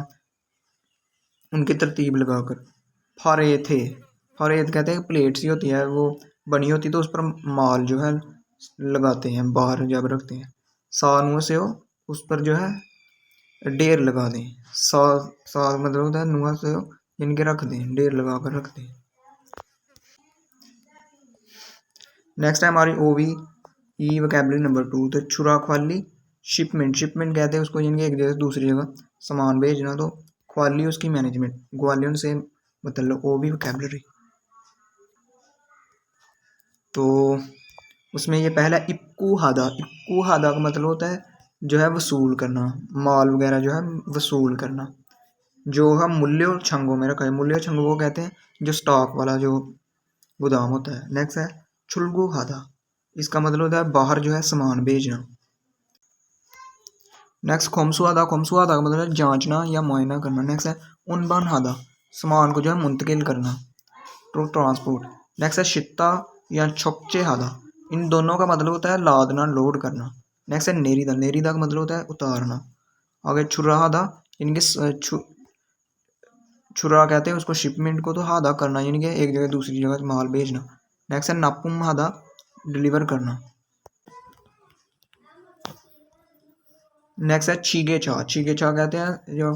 उनकी तरतीब लगाकर। फारे थे फारेद कहते हैं प्लेट सी होती है वो बनी होती, तो उस पर माल जो है लगाते हैं बाहर जब रखते हैं। सानुओं से हो उस पर जो है ढेर लगा दें। सा मतलब होता है नुआ से हो यानी कि रख दें, ढेर लगा कर रख दें। नेक्स्ट है हमारी ओवी ई वोकैबुलरी नंबर 2। तो छुरा ख्वाली शिपमेंट। शिपमेंट कहते हैं उसको यानी कि एक जगह से दूसरी जगह सामान भेजना। तो ख्वाली उसकी मैनेजमेंट। ग्वालियन से मतलब ओवी वोकैबुलरी। तो उसमें ये पहला इक्कू हादा। इक्कू हादा का मतलब होता है जो है वसूल करना, माल वगैरह जो है वसूल करना। जो हम मूल्य छंगों में रखा है। मूल्य छंगों को कहते हैं जो स्टॉक वाला जो गोदाम होता है। नेक्स्ट है छुलगू खादा। इसका मतलब होता है बाहर जो है सामान भेजना। नेक्स्ट खोमसुआदा। खोमसुआदा का मतलब है जांचना या मुआयना करना। नेक्स्ट है उनबान हादा सामान को जो है मुंतकिल करना, ट्रांसपोर्ट। नेक्स्ट है शित्ता या छोकचे हादा। इन दोनों का मतलब होता है लादना, लोड करना। नेक्स्ट है नेरीदा। नेरीदा का मतलब होता है उतारना। आगे छुरा हादा यानी कि छुरा कहते हैं उसको शिपमेंट को। तो हादा करना यानी कि एक जगह दूसरी जगह माल भेजना। नेक्स्ट है नापुम हादा डिलीवर करना। नेक्स्ट है छीगे चा। छीगे चा कहते हैं जो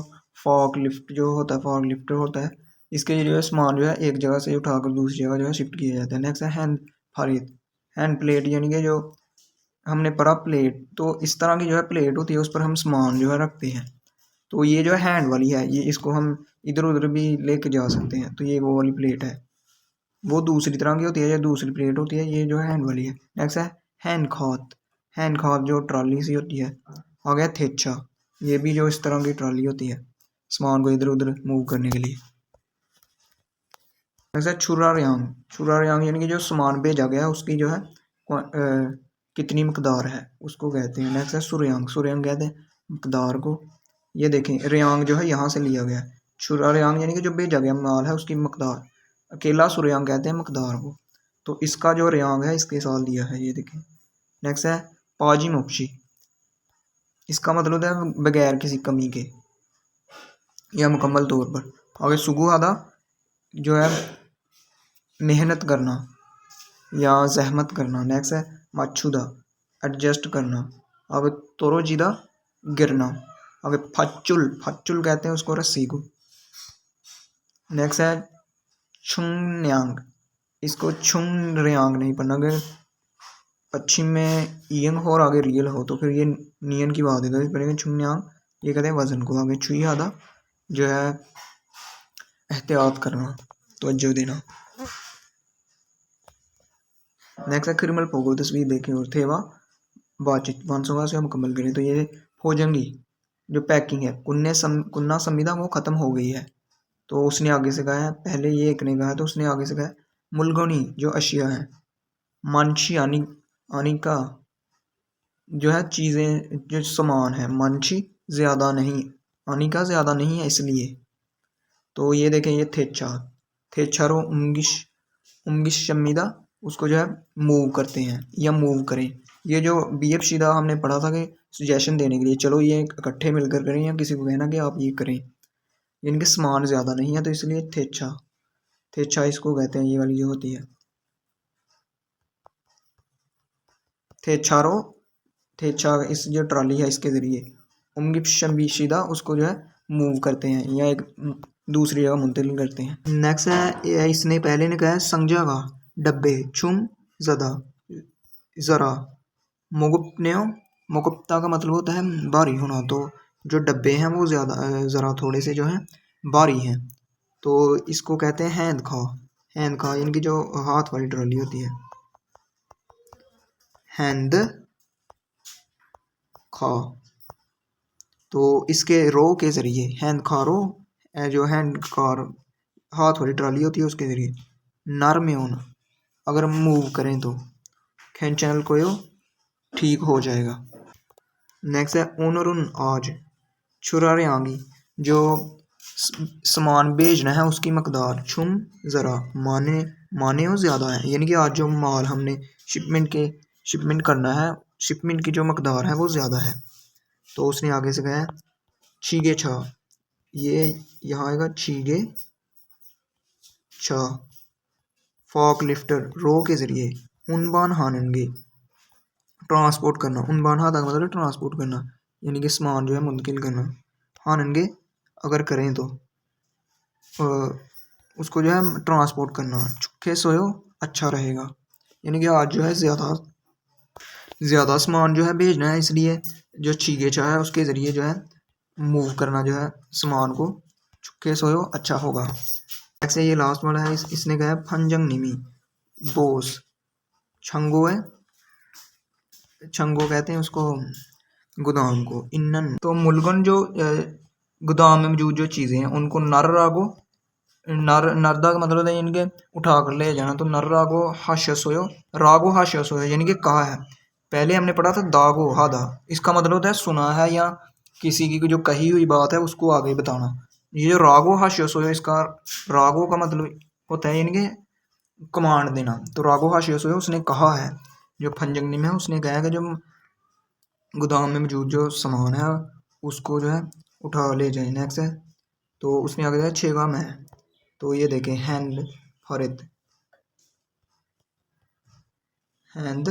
फॉक लिफ्ट जो होता है, फॉक लिफ्टर होता है, इसके जो है सामान जो है एक जगह से उठाकर दूसरी जगह जो है शिफ्ट किया जाता है। नेक्स्ट है हैंड फारिद, हैंड प्लेट यानी कि जो हमने पढ़ा प्लेट, तो इस तरह की जो है प्लेट होती है उस पर हम सामान जो है रखते हैं। तो ये जो है हैंड वाली है, ये इसको हम इधर उधर भी लेके जा सकते हैं। तो ये वो वाली प्लेट है, वो दूसरी तरह की होती है, ये दूसरी प्लेट होती है, ये जो है हैंड वाली है। नेक्स्ट है हैंड खात, हैंड खात जो ट्रॉली सी होती है। आ गया थेचा, ये भी जो इस तरह की ट्रॉली होती है सामान को इधर उधर मूव करने के लिए। नेक्स्ट है छुरा रियांग, छुरा रियांग यानी कि जो सामान भेजा गया है उसकी जो है कितनी मकदार है उसको कहते हैं। नेक्स्ट है सुरयांग, सुरयांग कहते हैं मकदार को। ये देखें रियांग जो है यहाँ से लिया गया है, छुरा रियांग यानी कि जो भेजा गया माल है उसकी मकदार, अकेला सुरयांग कहते हैं मकदार को। तो इसका जो रियांग है इसके साथ दिया है, ये देखें। नेक्स्ट है पाजी मोपशी, इसका मतलब है बगैर किसी कमी के या मुकम्मल तौर पर। आगे सुगुहादा जो है मेहनत करना या जहमत करना। नेक्स्ट है माछुदा, एडजस्ट करना। अब तोरोजीदा, गिरना। अब फच्चुल, फच्चुल कहते हैं उसको रस्सी को। नेक्स्ट है छुंगन्यांग, इसको छुंग रियांग नहीं पढ़ना, अगर पश्चिम में ईयंग हो और आगे रियल हो तो फिर ये नियन की बात है, तो इस पढ़ेंगे छुंगन्यांग, ये कहते हैं वजन को। आगे छुई आधा जो है एहतियात करना, तवज्जो देना। नेक्स्ट है क्रिमल पोगो, तस्वीर देखें और थेवा बातचीत 500 से मुकम्मल करें। तो ये फोजंगी जो पैकिंग है, कुन्ना संविदा वो ख़त्म हो गई है। तो उसने आगे से कहा है, पहले ये एक ने कहा तो उसने आगे से कहा मुलगोनी जो अशिया है, मानशी आनी आनी का जो है चीज़ें जो सामान है, मानशी ज़्यादा नहीं, आनी का ज़्यादा नहीं है इसलिए। तो ये देखें ये थेचा, थेचारो उंगिश, उंगिश शमीदा उसको जो है मूव करते हैं या मूव करें। ये जो बीएफ शीदा हमने पढ़ा था कि सजेशन देने के लिए, चलो ये इकट्ठे मिलकर करें या किसी को कहना कि आप ये करें, इनके समान ज़्यादा नहीं है तो इसलिए थेचा, थेचा इसको कहते हैं, ये वाली जो होती है थेचारो, थेचा इस जो ट्रॉली है इसके ज़रिए उमगिप शमीशीदा उसको जो है मूव करते हैं या एक दूसरी जगह मुंतकिल करते हैं। नेक्स्ट है इसने पहले ने कहा है संजगा डब्बे, छुम ज़दा ज़रा, मुगुप्नेओ, मुगुप्ता का मतलब होता है भारी होना, तो जो डब्बे हैं वो ज़्यादा ज़रा थोड़े से जो हैं भारी हैं, तो इसको कहते हैं हैंद खा, हैंद खा इनकी जो हाथ वाली ट्रॉली होती है, हैंद खा। तो इसके रो के ज़रिए हैंड खारो, जो हैंड कार हाथ वाली ट्रॉली होती है उसके ज़रिए नर में होना, अगर मूव करें तो खेचनल को यो ठीक हो जाएगा। नेक्स्ट है ओनरुन आज, छुरारे आंगी जो सामान भेजना है उसकी मकदार, छुम ज़रा माने, माने हो ज़्यादा है, यानी कि आज जो माल हमने शिपमेंट करना है, शिपमेंट की जो मकदार है वो ज़्यादा है। तो उसने आगे से कहा है छीगे छा, ये यहाँ आएगा छीगे छा। फॉक लिफ्टर रो के ज़रिए उनबान हानंगे ट्रांसपोर्ट करना, उनबान हाथा का मतलब ट्रांसपोर्ट करना यानी कि सामान जो है मुंतकिल करना। हानंगे अगर करें तो उसको जो है ट्रांसपोर्ट करना। चुखे सोयो अच्छा रहेगा, यानी कि आज जो है ज़्यादा सामान जो है भेजना है इसलिए जो छीगे छा है उसके ज़रिए जो है मूव करना जो है सामान को, चुके सोयो अच्छा होगा। ऐसे ये लास्ट वाला है, इसने कहा है फंजंग निमी बोस, छंगो है, छंगो कहते हैं उसको गोदाम को। इन्नन तो मुलगन जो गोदाम में मौजूद जो चीज़ें हैं उनको नर रागो, नरदा का मतलब है इनके उठा कर ले जाना, तो नर रागो हाशस होयो, रागो हाशस होयो यानी कि कहा है। पहले हमने पढ़ा था दागो हादा, इसका मतलब होता है सुना है या किसी की जो कही हुई बात है उसको आगे बताना। ये जो रागो हाशस होयो, इसका रागो का मतलब होता है यानी कि कमांड देना, तो रागो हाशस होयो उसने कहा है, जो फंजंगनी में है उसने कहा है कि जो गोदाम में मौजूद जो सामान है उसको जो है उठा ले जाए। नेक्स्ट है तो उसने आगे दिया छेगा में है, तो ये देखें हैंड फरिद, हैंड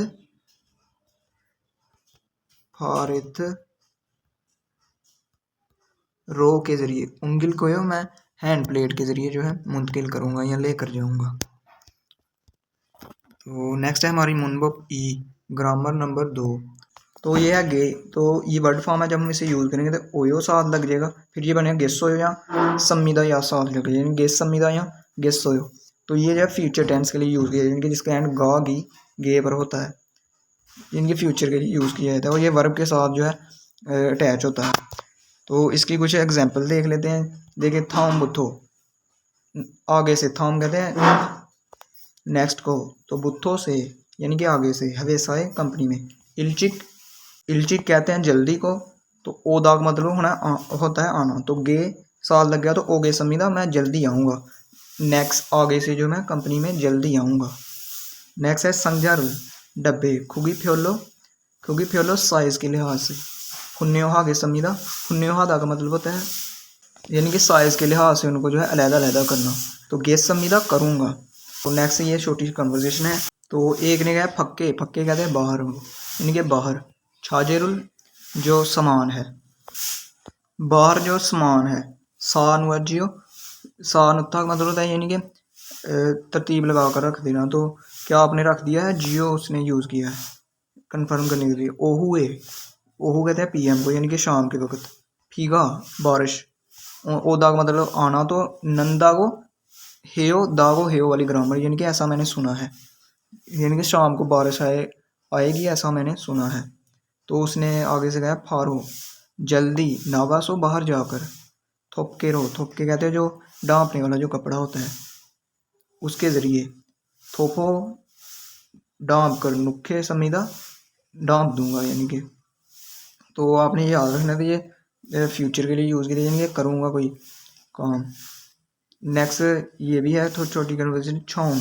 फारिद रो के ज़रिए, उंगल को यो मैं हैंड प्लेट के ज़रिए जो है मुंतकिल करूँगा या लेकर जाऊँगा। तो नेक्स्ट है हमारी मुनबप ई, ग्रामर नंबर 2। तो ये है गे, तो ये वर्ड फॉर्म है, जब हम इसे यूज़ करेंगे तो ओयो साथ लग जाएगा, फिर ये बनेगा गेसोयो या सम्मिदा या साथ लग जाएगा, यानी गेस सम्मिदा या गेसोयो। तो ये जो है फ्यूचर टेंस के लिए यूज़ किया जाएगा, जिसका एंड गा गी गे पर होता है, इनके फ्यूचर के लिए यूज़ किया जाता है और ये वर्ब के साथ जो है अटैच होता है। तो इसकी कुछ एग्जांपल देख लेते हैं। देखिए थाम बुथो, आगे से थाम कहते हैं नेक्स्ट को, तो बुथो से यानी कि आगे से, हवेसाए कंपनी में। इल्चिक, इल्चिक कहते हैं जल्दी को, तो ओ दाग मतलब होता है आना, तो गे साल लग गया तो ओगे समीदा मैं जल्दी आऊँगा। नेक्स्ट आगे से जो मैं कंपनी में जल्दी आऊँगा। नेक्स्ट है संजारू, डब्बे, खुगी फ्योलो साइज़ के लिहाज से। फुन्योहा के समीदा, फुन्योहा दा का मतलब होता है यानी कि साइज़ के लिहाज से उनको जो है अलग-अलग करना, तो गेस समीदा करूँगा। तो नेक्स्ट ये छोटी सी कन्वर्सेशन है। तो एक ने कहा फक्के, फक्के कहते हैं बाहर, यानी कि बाहर। छाजेरुल जो सामान है, बाहर जो सामान है। सान वजियो, सान उत्था का मतलब होता है यानी कि तरतीब लगा कर रख देना, तो क्या आपने रख दिया है, जियो उसने यूज़ किया है कंफर्म करने के लिए। ओहुए, ओहू कहते हैं पीएम को, यानी कि शाम के वक्त। फीगा बारिश, ओदा का मतलब आना, तो नंदा को हेयो, दागो हेयो वाली ग्रामर, यानी कि ऐसा मैंने सुना है, यानी कि शाम को बारिश आएगी ऐसा मैंने सुना है। तो उसने आगे से कहा फारो, जल्दी, नागासो बाहर जाकर। थोपके रो, थोपके कहते हैं जो डांपने वाला जो कपड़ा होता है उसके ज़रिए। थोपो डांप कर, नुखे समीदा डांप दूंगा, यानी कि। तो आपने ये याद रखना कि ये फ्यूचर के लिए यूज़ किया, यानी कि करूँगा कोई काम। नेक्स्ट ये भी है थोड़ी छोटी कन्वर्सेशन। छौम,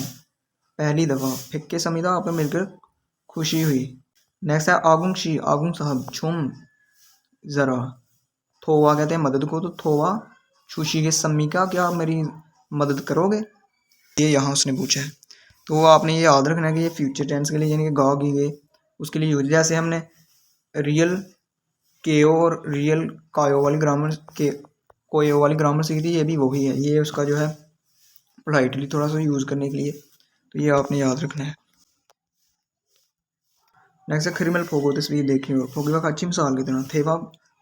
पहली दफ़ा। फिक्के समीदा, आप मिलकर खुशी हुई। नेक्स्ट है आगुंग शी, आगुंग साहब, छुम ज़रा। थोवा कहते हैं मदद को, तो थोवा खुशी के सम्मी का, क्या आप मेरी मदद करोगे, ये यहाँ उसने पूछा है। तो आपने ये याद रखना है कि ये फ्यूचर टेंस के लिए यानी कि गा गी गए उसके लिए यूज, जैसे हमने रियल केओ और रियल कायो वाली ग्रामर के कोयो वाली ग्रामर सीखी थी, ये भी वही है, ये उसका जो है पोलाइटली थोड़ा सा यूज़ करने के लिए, तो ये आपने याद रखना है। नेक्स्ट है खरीमल फोगो, तस्वीर देखी हो, फोगी का अच्छी मिसाल की तरह। थेवा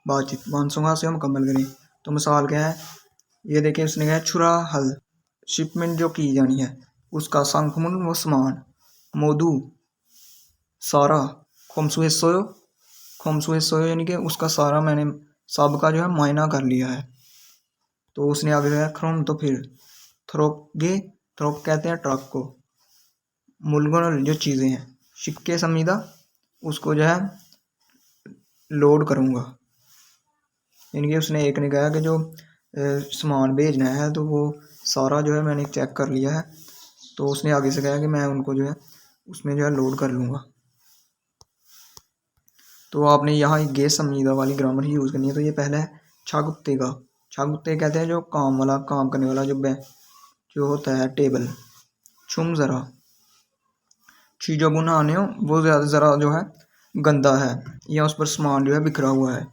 बातचीत, मानसूंगा से हम मुकम्मल करें, तो मिसाल क्या है, ये देखिए उसने कहा छुरा हल, शिपमेंट जो की जानी है उसका। संखमुल वो समान। मोदू सारा। खोमसुए सोयो, खोमसुए सोयो यानी कि उसका सारा मैंने सब का जो है मायना कर लिया है। तो उसने आगे कहा खरोम, तो फिर। थ्रोपगे, थ्रोप कहते हैं ट्रक को। मुलगुन जो चीज़ें हैं। शिक्के समीदा, उसको जो है लोड करूँगा, यानी कि उसने एक ने कहा कि जो सामान भेजना है तो वो सारा जो है मैंने चेक कर लिया है, तो उसने आगे से कहा कि मैं उनको जो है उसमें जो है लोड कर लूँगा। तो आपने यहाँ एक गेस समीदा वाली ग्रामर ही यूज़ करनी है। तो ये पहला है छागुत्ते का, छागुत्ते कहते हैं जो काम वाला, काम करने वाला जो होता है टेबल। छुम ज़रा, चीज़ों बनाने हो वो ज़रा जो है गंदा है या उस पर सामान जो है बिखरा हुआ है,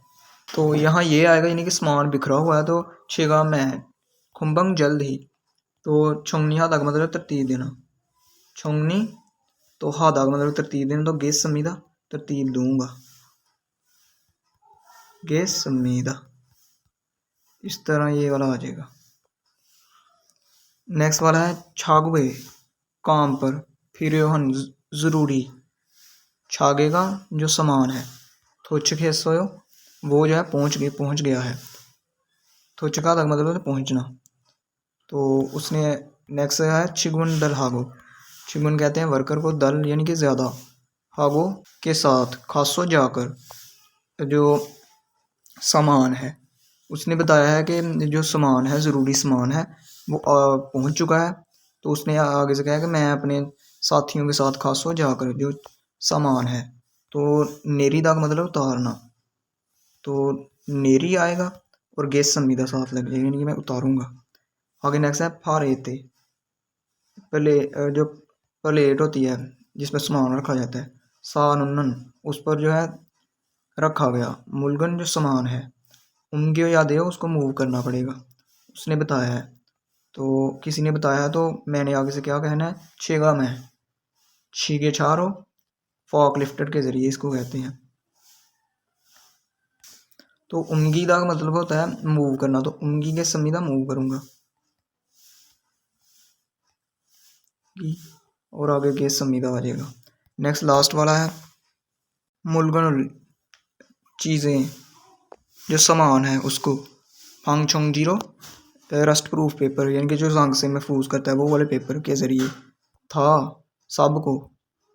तो यहाँ ये आएगा यानी कि सामान बिखरा हुआ है, तो छेगा मैं। खुम्बंग जल्द ही, तो छुंगनी हादा का मतलब तरतीब देना। छुंगनी तो हादा का मतलब तरतीब देना, तो गेस समीदा तरतीब दूंगा, गेस समीदा, इस तरह ये वाला आ जाएगा। नेक्स्ट वाला है छागवे, काम पर। फिर योहन ज़रूरी, छागेगा जो सामान है। थोचके सोयो, वो जो है पहुंच गया है। थोचका तक मतलब है पहुंचना, तो उसने नेक्स्ट है छिगुन दल हागो, छिगुन कहते हैं वर्कर को, दल यानी कि ज़्यादा, हागो के साथ, खासो जाकर जो सामान है। उसने बताया है कि जो सामान है ज़रूरी सामान है वो पहुंच चुका है, तो उसने आगे से कहा कि मैं अपने साथियों के साथ खासो जाकर जो सामान है। तो नेरी दाग मतलब उतारना, तो नेरी आएगा और गेस समीदा साथ लग जाएगा, यानी कि मैं उतारूंगा। आगे नेक्स्ट है फारेते, जो प्लेट होती है जिसमें सामान रखा जाता है। सानुनन, उस पर जो है रखा गया। मुलगन जो सामान है। उनके याद है उसको मूव करना पड़ेगा, उसने बताया है। तो किसी ने बताया तो मैंने आगे से क्या कहना है, छेगा मैं, छीगे छारो फॉक लिफ्टर के जरिए इसको कहते हैं। तो उंगी का मतलब होता है मूव करना, तो उंगी के संविदा मूव करूंगा और आगे के संविदा आ जाएगा। नेक्स्ट लास्ट वाला है मुलगन, चीज़ें जो सामान है उसको, function zero rust proof paper, यानी कि जो जंग से महफूज करता है वो वाले पेपर के ज़रिए था सबको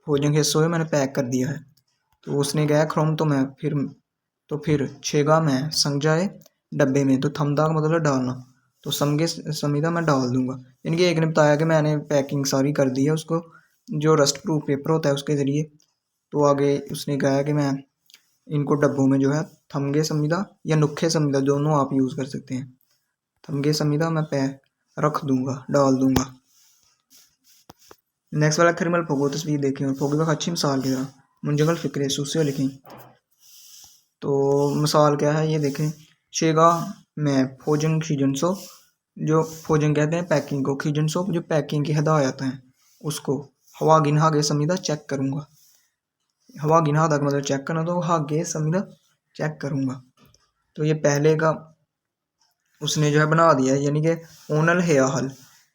भोजन के हिस्सों में मैंने पैक कर दिया है। तो उसने कहा क्रोम तो फिर छेगा मैं संजाए डब्बे में, तो थमदा का मतलब डालना, तो समगे समीदा मैं डाल दूंगा। यानी कि एक ने बताया कि मैंने पैकिंग सारी कर दी है उसको, जो रस्ट प्रूफ पेपर होता है उसके ज़रिए। तो आगे उसने कहा कि मैं इनको डब्बों में जो है थमगे संविदा या नुक्खे संविदा दोनों आप यूज़ कर सकते हैं, थमगे संविदा मैं पैक रख दूंगा, डाल दूंगा। नेक्स्ट वाला खिरमल फोगो तस्वीर देखें और फोगे का अच्छी मिसाल की तरह मुंजगल फिक्रे सूसे लिखें। तो मिसाल क्या है ये देखें, शेगा मैं फोजन खीजनसो, जो फोजन कहते हैं पैकिंग को, खीजनसो जो पैकिंग की हदायत हैं उसको, हवा गिनहा के संविदा चेक करूँगा। हवा गिनहा तक मतलब चेक करना, तो हागे संविदा चेक करूँगा। तो ये पहले का उसने जो है बना दिया है, यानी कि ओनल हेया हल,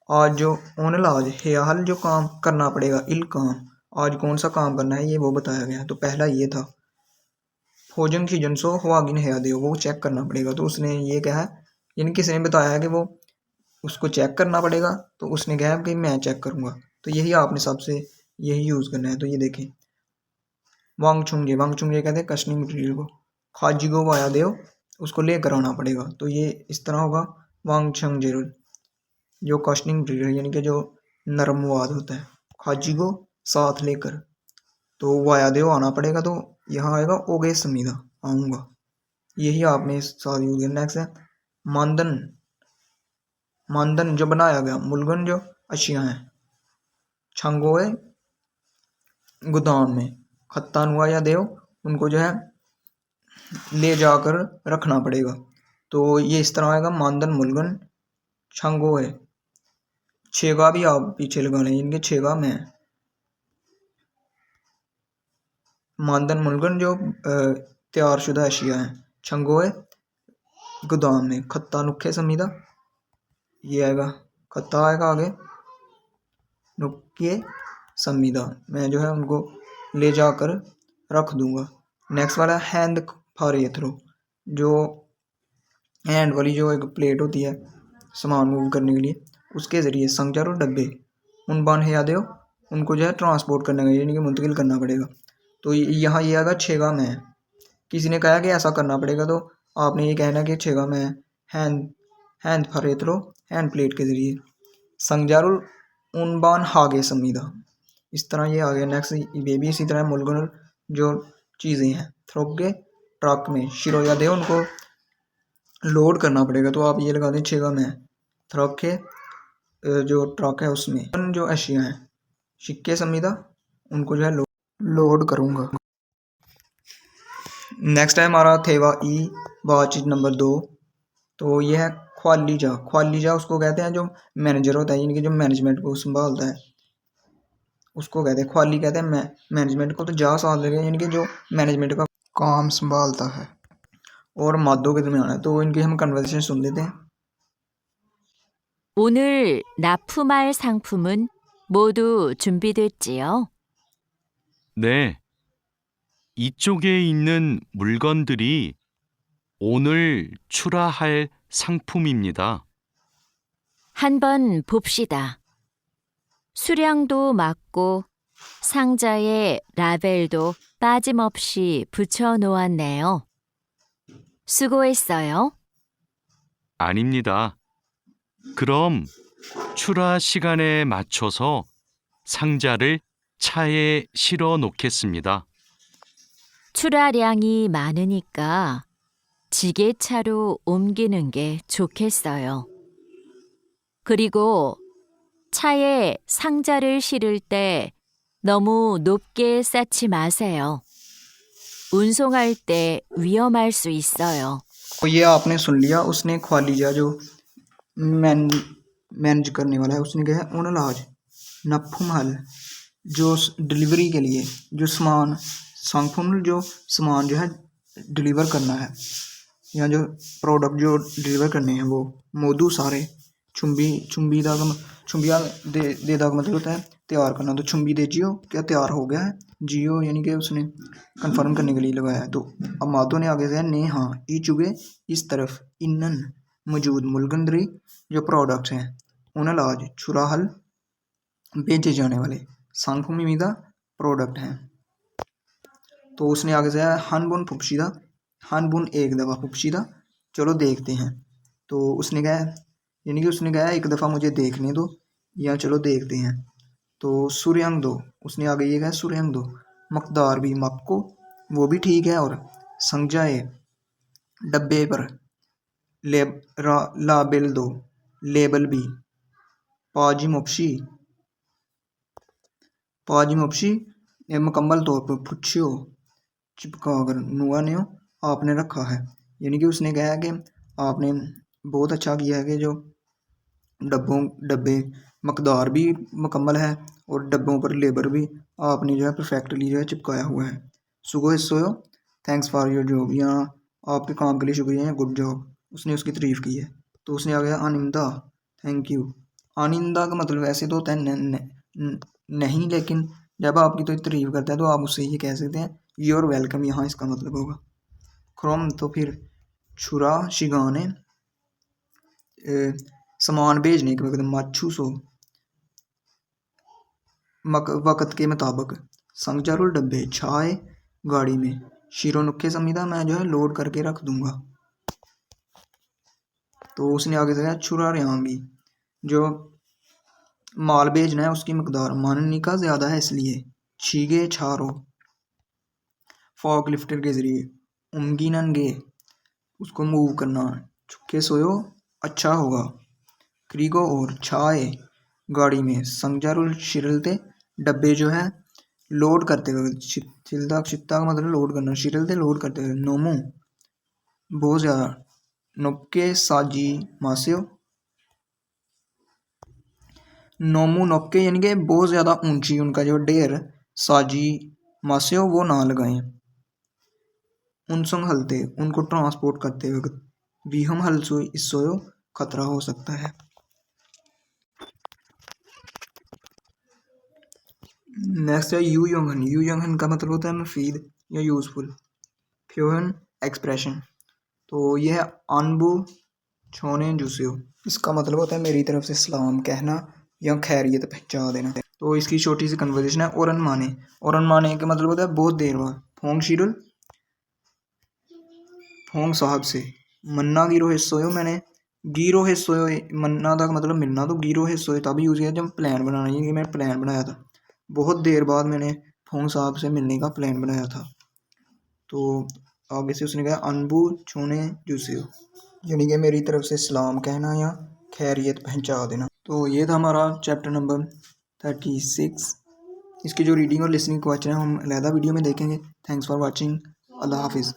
आज जो ओनल आज हेया हल जो काम करना पड़ेगा, इल काम आज कौन सा काम करना है ये वो बताया गया। तो पहला ये था फोजन खीजन सो हवागिन हेया दे, वो चेक करना पड़ेगा। तो उसने ये कहा, यानी किसी ने बताया है कि वो उसको चेक करना पड़ेगा, तो उसने कहा कि मैं चेक करूँगा। तो यही आपने सबसे यही यूज़ करना है। तो ये देखें वांग छुंगे कहते हैं कशनी मटीरियल को, खाजी को वाया दे उसको लेकर आना पड़ेगा। तो ये इस तरह होगा वांग छंग जेरुल, जो कशनिंग मटीरियल यानी कि जो नरम वाद होता है, खाजी को साथ लेकर, तो वाया देव आना पड़ेगा। तो यहाँ आएगा ओगे समीदा आऊँगा, यही आपने साथ यूज करना। नेक्स्ट है मानदन, मानदन जो बनाया गया, मुलगन जो अशियाँ हैं, छंगोए गोदाम में, खत्ता नुआ या देव उनको जो है ले जाकर रखना पड़ेगा। तो ये इस तरह आएगा मानदन मुलगन छंगोए, छेगा भी आप पीछे लगा लें, इनके छेगा में मानदन मुलगन जो तैयार शुदा अशिया हैं, छंगोए गोदाम में, खत्ता नुक्खे संविदा ये आएगा, खत्ता आएगा आगे नुक्के संविदा, मैं जो है उनको ले जाकर रख दूंगा। नेक्स्ट वाला हैंड फारे थ्रो, जो हैंड वाली जो एक प्लेट होती है सामान मूव करने के लिए, उसके ज़रिए संचार और डब्बे उन बान है याद हो उनको जो है ट्रांसपोर्ट करने का यानी कि मुंतकिल करना पड़ेगा। तो यहाँ ये आएगा छेगा में, किसी ने कहा कि ऐसा करना पड़ेगा, तो आपने ये कहना कि छेगा में हैंड हैंड फरेतरो हैंड प्लेट के ज़रिए संजारुल उनबान हागे संविदा, इस तरह ये आ गया। नेक्स्ट ये भी इसी तरह मुलगन जो चीज़ें हैं थ्रोगे ट्रक में शिरोया दे उनको लोड करना पड़ेगा। तो आप ये लगा दें छेगा में थ्रक के जो ट्रक है उसमें जो अशिया हैं शिक्के संविदा उनको जो है लोड करूँगा। नेक्स्ट है हमारा थेवा ई बातचीत नंबर 2। तो ये है ख्वालीजा, ख्वालीजा उसको कहते हैं जो मैनेजर होता है, यानी कि जो मैनेजमेंट को संभालता है उसको कहते हैं ख्वाली, कहते हैं मैनेजमेंट को। तो जा साथ लगे यानी कि जो मैनेजमेंट का काम संभालता है और मादों के दरमियान है। तो इनकी हम कन्वर्सेशन सुन लेते हैं। 오늘 납품할 상품은 모두 준비됐지요? 네. 이쪽에 있는 물건들이 오늘 출하할 상품입니다. 한번 봅시다. 수량도 맞고 상자에 라벨도 빠짐없이 붙여 놓았네요. 수고했어요. 아닙니다. 그럼 출하 시간에 맞춰서 상자를 차에 실어 놓겠습니다. 출하량이 많으니까 지게차로 옮기는 게 좋겠어요. 그리고 차에 상자를 실을 때 너무 높게 쌓지 마세요. 운송할 때 위험할 수 있어요. तो ये आपने सुन लिया, उसने ख्वालीजा जो मैनेज करने वाला है उसने कहा है उन इलाज नफुम हल जो डिलीवरी के लिए जो सामान संगफुम जो सामान जो है डिलीवर करना है या जो प्रोडक्ट जो डिलीवर करने हैं वो मोदू सारे छुंबी दा छुंबिया दे दा मतलब होता है तैयार करना। तो छुंबी दे जियो क्या तैयार हो गया है, जियो यानी कि उसने कंफर्म करने के लिए लगाया है। तो अब माधो ने आगे से ने हाँ ई चुगे इस तरफ इनन मौजूद मुलगंदरी जो प्रोडक्ट्स हैं उन इलाज छुराहल बेचे जाने वाले सांगफुमीदा प्रोडक्ट हैं। तो उसने आगे से हनबुन फुपशीदा हनबुन एक दफ़ा फुपशीदा चलो देखते हैं। तो उसने कहा यानी कि उसने कहा एक दफ़ा मुझे देखने दो या चलो देखते हैं। तो सूर्यंग दो उसने आगे ये कहा सूर्यंग दो मकदार भी मक्को वो भी ठीक है और संजाए डब्बे पर लाबेल दो लेबल भी पाजी मुपशी मुकम्मल तौर पर पुछियो चिपका कर नुआ ने आपने रखा है। यानी कि उसने कहा कि आपने बहुत अच्छा किया है कि जो डब्बे मकदार भी मुकम्मल है और डब्बों पर लेबर भी आपने जो है परफेक्टली जो है चिपकाया हुआ है। सुगो सोयो थैंक्स फॉर योर जॉब या आपके काम के लिए शुक्रिया या गुड जॉब उसने उसकी तारीफ़ की है। तो उसने आ गया आनिंदा थैंक यू। आनिंदा का मतलब वैसे तो होता है नहीं, लेकिन जब आपकी तो तारीफ़ करता है तो आप उससे ये कह सकते हैं योर वेलकम, यहाँ इसका मतलब होगा। क्रोम तो फिर छुरा शिगाने सामान भेजने के वक्त माछूसो वक़्त के मुताबिक संगजारुल डब्बे छाए गाड़ी में शीरो नुक्खे समीदा मैं जो है लोड करके रख दूंगा। तो उसने आगे से कहा छुरा रेंगी जो माल भेजना है उसकी मकदार माननी का ज़्यादा है इसलिए छीगे छारो फॉग लिफ्टर के ज़रिए उमगी ननगे उसको मूव करना चुपके सोयो अच्छा होगा क्रीगो और छाए गाड़ी में संगजारुल शिरलते डब्बे जो है लोड करते हुए शिता का मतलब लोड करना शिरलते लोड करते हुए नोमो बहुत ज़्यादा नोपके साजी मास्यो नोमू नोपके यानी कि बहुत ज़्यादा ऊंची उनका जो ढेर साजी मास्यो वो ना लगाएं। उनसंग हलते उनको ट्रांसपोर्ट करते वक्त भी हम हलसो इसोयो खतरा हो सकता है। नेक्स्ट है यू यंगहन का मतलब होता है मुफीद या यूज़फुल। फ्यूहन एक्सप्रेशन तो यह है अनबू छोने जूसियो इसका मतलब होता है मेरी तरफ से सलाम कहना या खैरियत पहुँचा देना। तो इसकी छोटी सी कन्वर्जेशन है औरन माने का मतलब होता है बहुत देर बाद फोंग शीरुल फोंग साहब से मन्ना गिरो हिस्सोयो मैंने गिरो हिस्सोयो मन्ना का मतलब मिलना तो गिरो हिस्सोयो तब यूज़ किया जब प्लान बनाना यानी कि मैंने प्लान बनाया था बहुत देर बाद मैंने फोंग साहब से मिलने का प्लान बनाया था। तो आगे से उसने कहा अनबू छोने जूसियो यानी कि मेरी तरफ से सलाम कहना या खैरियत पहुँचा देना। तो ये था हमारा चैप्टर नंबर 36। इसकी जो रीडिंग और लिसनिंग क्वेश्चन है हम अलहदा वीडियो में देखेंगे। Thanks for watching. अल्लाह हाफिज़।